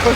The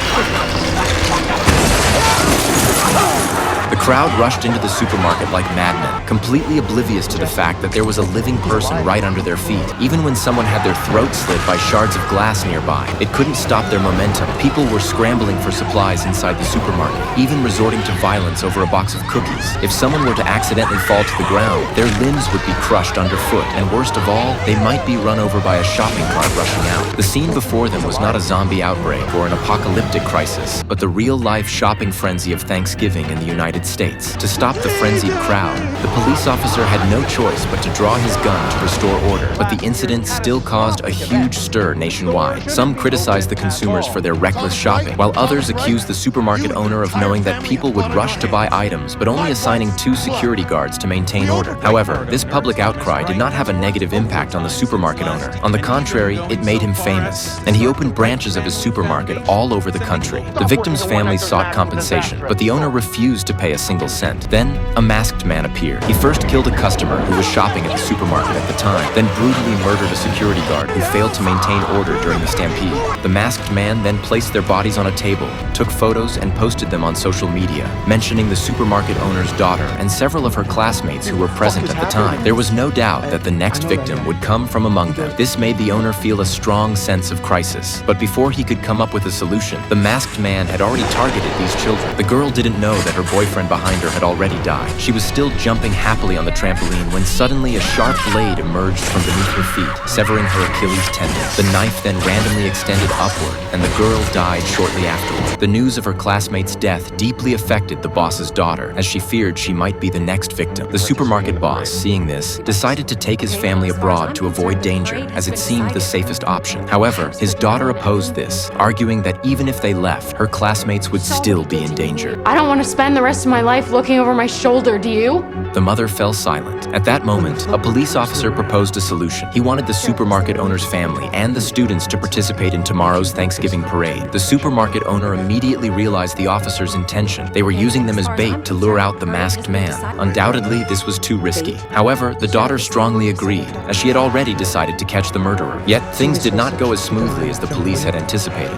crowd rushed into the supermarket like madmen, completely oblivious to the fact that there was a living person right under their feet. Even when someone had their throat slit by shards of glass nearby, it couldn't stop their momentum. People were scrambling for supplies inside the supermarket, even resorting to violence over a box of cookies. If someone were to accidentally fall to the ground, their limbs would be crushed underfoot, and worst of all, they might be run over by a shopping cart rushing out. The scene before them was not a zombie outbreak or an apocalyptic crisis, but the real-life shopping frenzy of Thanksgiving in the United States. To stop the frenzied crowd, the police officer had no choice but to draw his gun to restore order. But the incident still caused a huge stir nationwide. Some criticized the consumers for their reckless shopping, while others accused the supermarket owner of knowing that people would rush to buy items, but only assigning 2 security guards to maintain order. However, this public outcry did not have a negative impact on the supermarket owner. On the contrary, it made him famous, and he opened branches of his supermarket all over the country. The victims' families sought compensation, but the owner refused to pay a single cent. Then, a masked man appeared. He first killed a customer who was shopping at the supermarket at the time, then brutally murdered a security guard who failed to maintain order during the stampede. The masked man then placed their bodies on a table, took photos, and posted them on social media, mentioning the supermarket owner's daughter and several of her classmates who were present at the time. There was no doubt that the next victim would come from among them. This made the owner feel a strong sense of crisis. But before he could come up with a solution, the masked man had already targeted these children. The girl didn't know that her boyfriend behind her had already died. She was still jumping happily on the trampoline when suddenly a sharp blade emerged from beneath her feet, severing her Achilles tendon. The knife then randomly extended upward, and the girl died shortly afterward. The news of her classmate's death deeply affected the boss's daughter, as she feared she might be the next victim. The supermarket boss, seeing this, decided to take his family abroad to avoid danger, as it seemed the safest option. However, his daughter opposed this, arguing that even if they left, her classmates would still be in danger. I don't want to spend the rest of my life looking over my shoulder, do you? The mother fell silent. At that moment, a police officer proposed a solution. He wanted the supermarket owner's family and the students to participate in tomorrow's Thanksgiving parade. The supermarket owner immediately realized the officer's intention. They were using them as bait to lure out the masked man. Undoubtedly, this was too risky. However, the daughter strongly agreed, as she had already decided to catch the murderer. Yet, things did not go as smoothly as the police had anticipated.